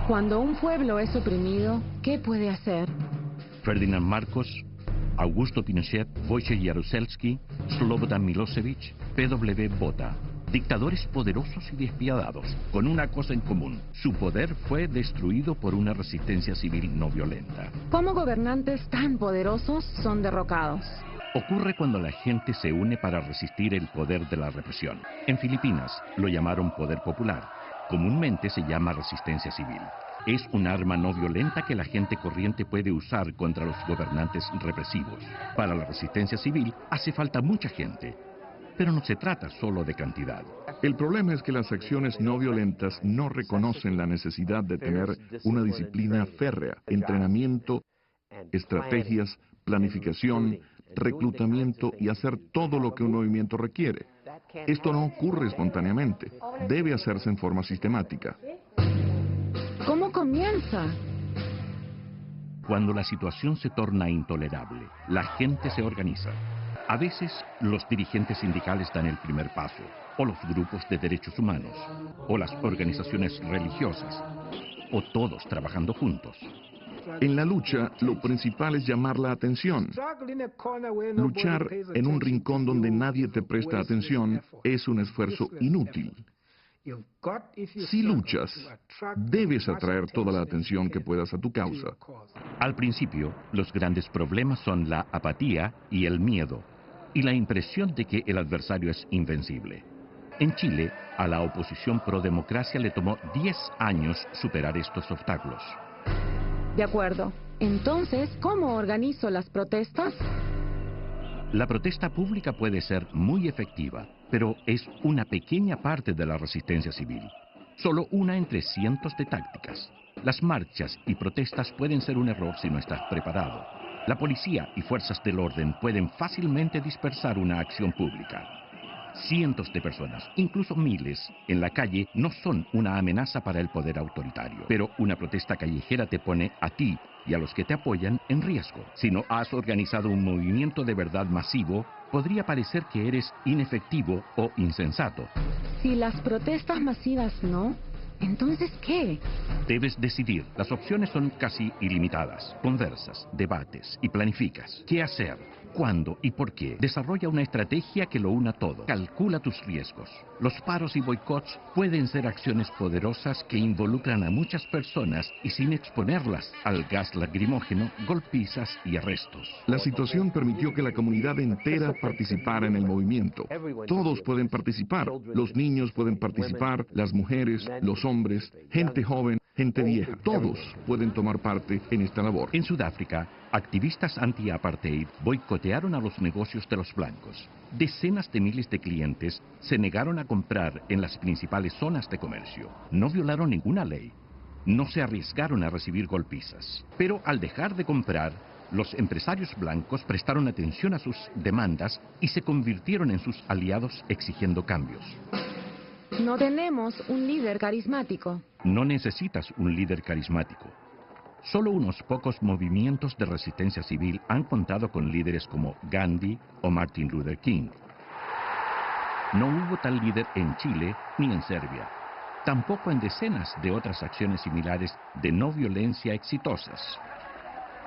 Cuando un pueblo es oprimido, ¿qué puede hacer? Ferdinand Marcos, Augusto Pinochet, Wojciech Jaruzelski, Slobodan Milosevic, P.W. Botha. Dictadores poderosos y despiadados, con una cosa en común: su poder fue destruido por una resistencia civil no violenta. ¿Cómo gobernantes tan poderosos son derrocados? Ocurre cuando la gente se une para resistir el poder de la represión. En Filipinas lo llamaron poder popular. Comúnmente se llama resistencia civil. Es un arma no violenta que la gente corriente puede usar contra los gobernantes represivos. Para la resistencia civil hace falta mucha gente. Pero no se trata solo de cantidad. El problema es que las acciones no violentas no reconocen la necesidad de tener una disciplina férrea, entrenamiento, estrategias, planificación, reclutamiento y hacer todo lo que un movimiento requiere. Esto no ocurre espontáneamente, debe hacerse en forma sistemática. ¿Cómo comienza? Cuando la situación se torna intolerable, la gente se organiza. A veces, los dirigentes sindicales dan el primer paso, o los grupos de derechos humanos, o las organizaciones religiosas, o todos trabajando juntos. En la lucha, lo principal es llamar la atención. Luchar en un rincón donde nadie te presta atención es un esfuerzo inútil. Si luchas, debes atraer toda la atención que puedas a tu causa. Al principio, los grandes problemas son la apatía y el miedo, y la impresión de que el adversario es invencible. En Chile, a la oposición pro-democracia le tomó 10 años superar estos obstáculos. De acuerdo. Entonces, ¿cómo organizo las protestas? La protesta pública puede ser muy efectiva, pero es una pequeña parte de la resistencia civil. Solo una entre cientos de tácticas. Las marchas y protestas pueden ser un error si no estás preparado. La policía y fuerzas del orden pueden fácilmente dispersar una acción pública. Cientos de personas, incluso miles, en la calle no son una amenaza para el poder autoritario. Pero una protesta callejera te pone a ti y a los que te apoyan en riesgo. Si no has organizado un movimiento de verdad masivo, podría parecer que eres inefectivo o insensato. Si las protestas masivas no, ¿entonces qué? Debes decidir. Las opciones son casi ilimitadas. Conversas, debates y planificas. ¿Qué hacer? ¿Cuándo y por qué? Desarrolla una estrategia que lo una todo. Calcula tus riesgos. Los paros y boicots pueden ser acciones poderosas que involucran a muchas personas y sin exponerlas al gas lacrimógeno, golpizas y arrestos. La situación permitió que la comunidad entera participara en el movimiento. Todos pueden participar. Los niños pueden participar, las mujeres, los hombres, gente joven, gente vieja. Todos pueden tomar parte en esta labor. En Sudáfrica, activistas anti-apartheid boicotearon a los negocios de los blancos. Decenas de miles de clientes se negaron a comprar en las principales zonas de comercio. No violaron ninguna ley. No se arriesgaron a recibir golpizas. Pero al dejar de comprar, los empresarios blancos prestaron atención a sus demandas y se convirtieron en sus aliados exigiendo cambios. No tenemos un líder carismático. No necesitas un líder carismático. Solo unos pocos movimientos de resistencia civil han contado con líderes como Gandhi o Martin Luther King. No hubo tal líder en Chile ni en Serbia. Tampoco en decenas de otras acciones similares de no violencia exitosas.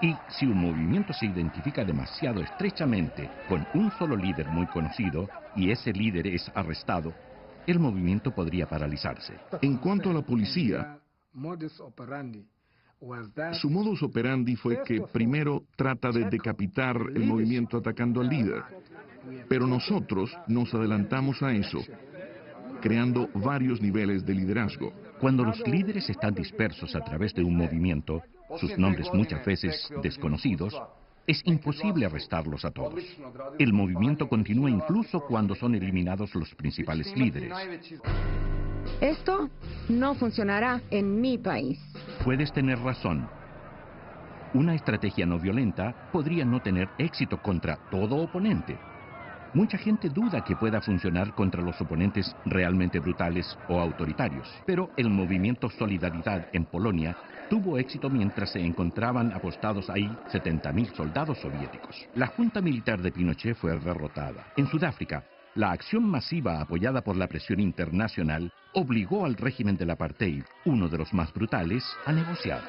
Y si un movimiento se identifica demasiado estrechamente con un solo líder muy conocido y ese líder es arrestado, el movimiento podría paralizarse. En cuanto a la policía, su modus operandi fue que primero trata de decapitar el movimiento atacando al líder. Pero nosotros nos adelantamos a eso, creando varios niveles de liderazgo. Cuando los líderes están dispersos a través de un movimiento, sus nombres muchas veces desconocidos, es imposible arrestarlos a todos. El movimiento continúa incluso cuando son eliminados los principales líderes. Esto no funcionará en mi país. Puedes tener razón. Una estrategia no violenta podría no tener éxito contra todo oponente. Mucha gente duda que pueda funcionar contra los oponentes realmente brutales o autoritarios. Pero el movimiento Solidaridad en Polonia tuvo éxito mientras se encontraban apostados ahí 70.000 soldados soviéticos. La junta militar de Pinochet fue derrotada. En Sudáfrica, La acción masiva apoyada por la presión internacional obligó al régimen del apartheid, uno de los más brutales, a negociar.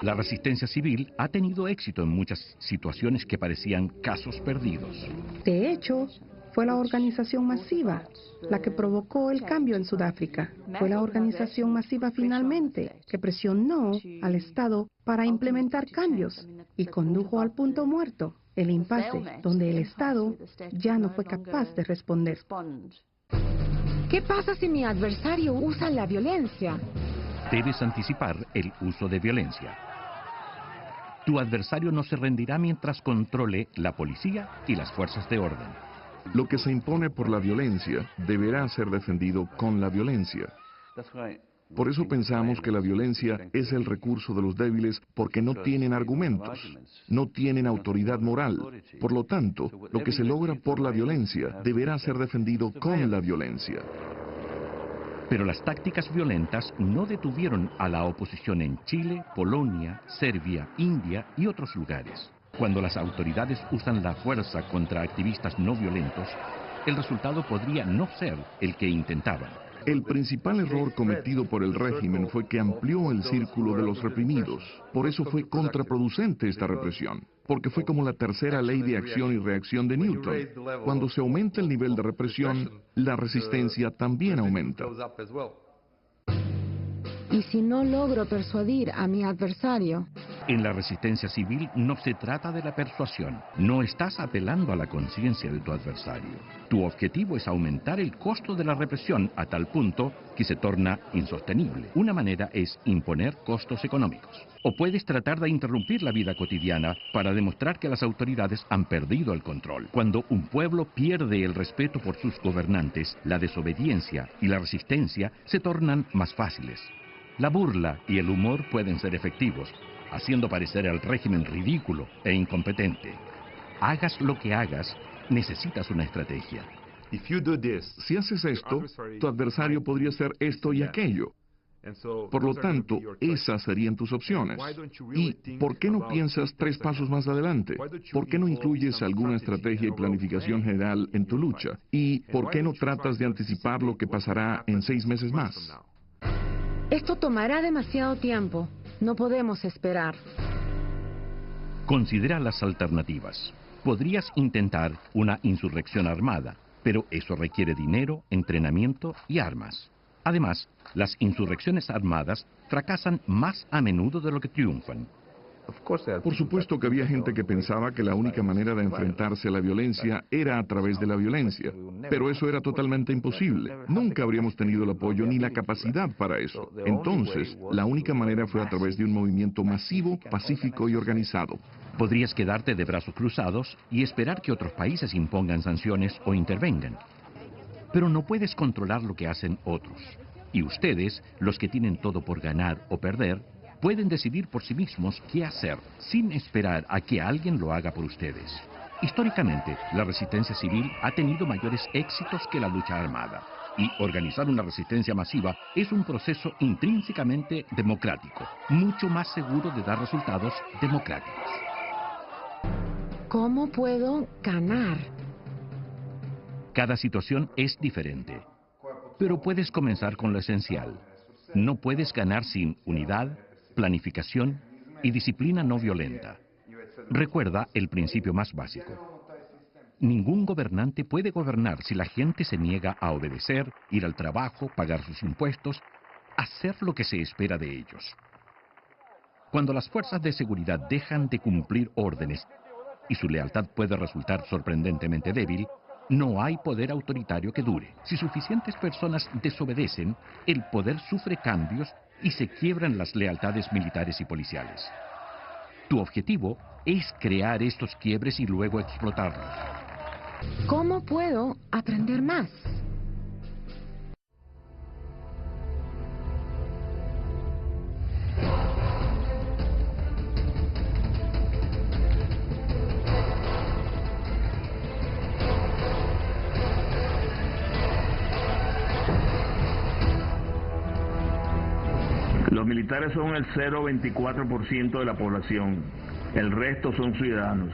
La resistencia civil ha tenido éxito en muchas situaciones que parecían casos perdidos. De hecho, fue la organización masiva la que provocó el cambio en Sudáfrica. Fue la organización masiva finalmente que presionó al Estado para implementar cambios y condujo al punto muerto, el impasse, donde el Estado ya no fue capaz de responder. ¿Qué pasa si mi adversario usa la violencia? Debes anticipar el uso de violencia. Tu adversario no se rendirá mientras controle la policía y las fuerzas de orden. Lo que se impone por la violencia deberá ser defendido con la violencia. Por eso pensamos que la violencia es el recurso de los débiles porque no tienen argumentos, no tienen autoridad moral. Por lo tanto, lo que se logra por la violencia deberá ser defendido con la violencia. Pero las tácticas violentas no detuvieron a la oposición en Chile, Polonia, Serbia, India y otros lugares. Cuando las autoridades usan la fuerza contra activistas no violentos, el resultado podría no ser el que intentaban. El principal error cometido por el régimen fue que amplió el círculo de los reprimidos. Por eso fue contraproducente esta represión, porque fue como la tercera ley de acción y reacción de Newton. Cuando se aumenta el nivel de represión, la resistencia también aumenta. ¿Y si no logro persuadir a mi adversario? En la resistencia civil no se trata de la persuasión. No estás apelando a la conciencia de tu adversario. Tu objetivo es aumentar el costo de la represión a tal punto que se torna insostenible. Una manera es imponer costos económicos. O puedes tratar de interrumpir la vida cotidiana para demostrar que las autoridades han perdido el control. Cuando un pueblo pierde el respeto por sus gobernantes, la desobediencia y la resistencia se tornan más fáciles. La burla y el humor pueden ser efectivos, haciendo parecer al régimen ridículo e incompetente. Hagas lo que hagas, necesitas una estrategia. Si haces esto, tu adversario podría hacer esto y aquello. Por lo tanto, esas serían tus opciones. ¿Y por qué no piensas 3 pasos más adelante? ¿Por qué no incluyes alguna estrategia y planificación general en tu lucha? ¿Y por qué no tratas de anticipar lo que pasará en 6 meses más? Esto tomará demasiado tiempo. No podemos esperar. Considera las alternativas. Podrías intentar una insurrección armada, pero eso requiere dinero, entrenamiento y armas. Además, las insurrecciones armadas fracasan más a menudo de lo que triunfan. Por supuesto que había gente que pensaba que la única manera de enfrentarse a la violencia era a través de la violencia, pero eso era totalmente imposible. Nunca habríamos tenido el apoyo ni la capacidad para eso. Entonces, la única manera fue a través de un movimiento masivo, pacífico y organizado. Podrías quedarte de brazos cruzados y esperar que otros países impongan sanciones o intervengan. Pero no puedes controlar lo que hacen otros. Y ustedes, los que tienen todo por ganar o perder, pueden decidir por sí mismos qué hacer, sin esperar a que alguien lo haga por ustedes. Históricamente, la resistencia civil ha tenido mayores éxitos que la lucha armada. Y organizar una resistencia masiva es un proceso intrínsecamente democrático, mucho más seguro de dar resultados democráticos. ¿Cómo puedo ganar? Cada situación es diferente, pero puedes comenzar con lo esencial. No puedes ganar sin unidad, planificación y disciplina no violenta. Recuerda el principio más básico. Ningún gobernante puede gobernar si la gente se niega a obedecer, ir al trabajo, pagar sus impuestos, hacer lo que se espera de ellos. Cuando las fuerzas de seguridad dejan de cumplir órdenes y su lealtad puede resultar sorprendentemente débil, no hay poder autoritario que dure. Si suficientes personas desobedecen, el poder sufre cambios y se quiebran las lealtades militares y policiales. Tu objetivo es crear estos quiebres y luego explotarlos. ¿Cómo puedo aprender más? Los militares son el 0,24% de la población, el resto son ciudadanos.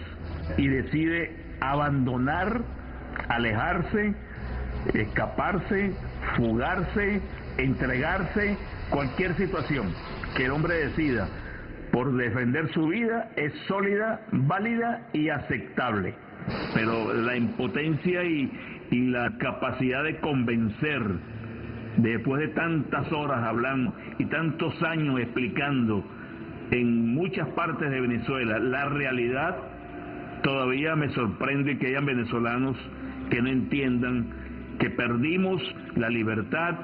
Y decide abandonar, alejarse escaparse, fugarse, entregarse, cualquier situación que el hombre decida por defender su vida es sólida, válida y aceptable. Pero la impotencia y la capacidad de convencer, después de tantas horas hablando y tantos años explicando en muchas partes de Venezuela la realidad, todavía me sorprende que hayan venezolanos que no entiendan que perdimos la libertad,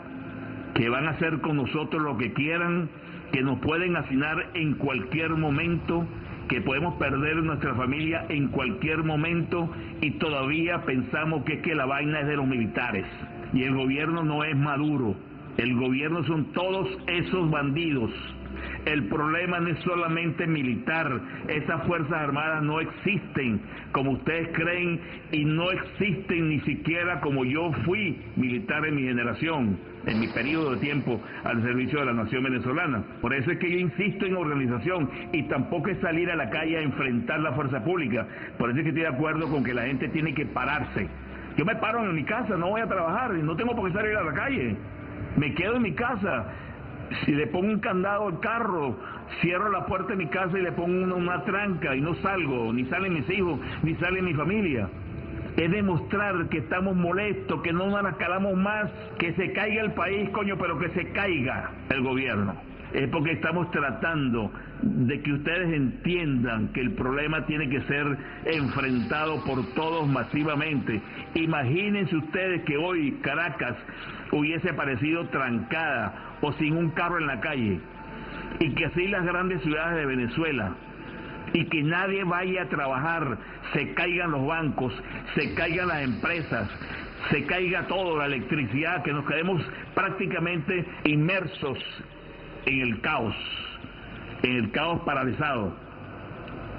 que van a hacer con nosotros lo que quieran, que nos pueden hacinar en cualquier momento, que podemos perder nuestra familia en cualquier momento, y todavía pensamos que es que la vaina es de los militares y el gobierno no es Maduro. El gobierno son todos esos bandidos. El problema no es solamente militar, esas fuerzas armadas no existen como ustedes creen y no existen ni siquiera como yo fui militar en mi generación, en mi periodo de tiempo al servicio de la nación venezolana. Por eso es que yo insisto en organización y tampoco es salir a la calle a enfrentar la fuerza pública. Por eso es que estoy de acuerdo con que la gente tiene que pararse. Yo me paro en mi casa, no voy a trabajar, no tengo por qué salir a la calle, me quedo en mi casa. Si le pongo un candado al carro, cierro la puerta de mi casa y le pongo una tranca y no salgo, ni salen mis hijos, ni sale mi familia. Es demostrar que estamos molestos, que no nos la calamos más, que se caiga el país, coño, pero que se caiga el gobierno. Es porque estamos tratando de que ustedes entiendan que el problema tiene que ser enfrentado por todos masivamente. Imagínense ustedes que hoy Caracas hubiese parecido trancada o sin un carro en la calle, y que así las grandes ciudades de Venezuela, y que nadie vaya a trabajar, se caigan los bancos, se caigan las empresas, se caiga todo, la electricidad, que nos quedemos prácticamente inmersos en el caos paralizado.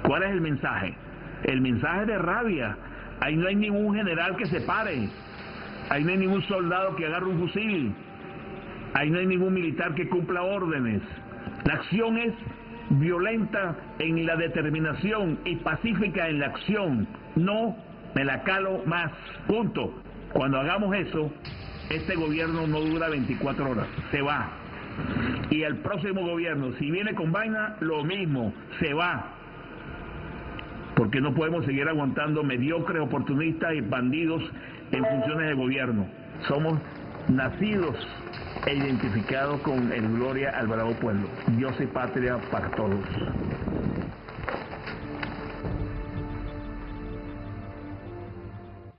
¿Cuál es el mensaje? El mensaje de rabia. Ahí no hay ningún general que se pare, ahí no hay ningún soldado que agarre un fusil, ahí no hay ningún militar que cumpla órdenes. La acción es violenta en la determinación y pacífica en la acción. No me la calo más. Punto. Cuando hagamos eso, este gobierno no dura 24 horas, se va. Y el próximo gobierno, si viene con vaina, lo mismo, se va. Porque no podemos seguir aguantando mediocres, oportunistas y bandidos en funciones de gobierno. Somos nacidos e identificados con el Gloria al bravo pueblo. Dios y patria para todos.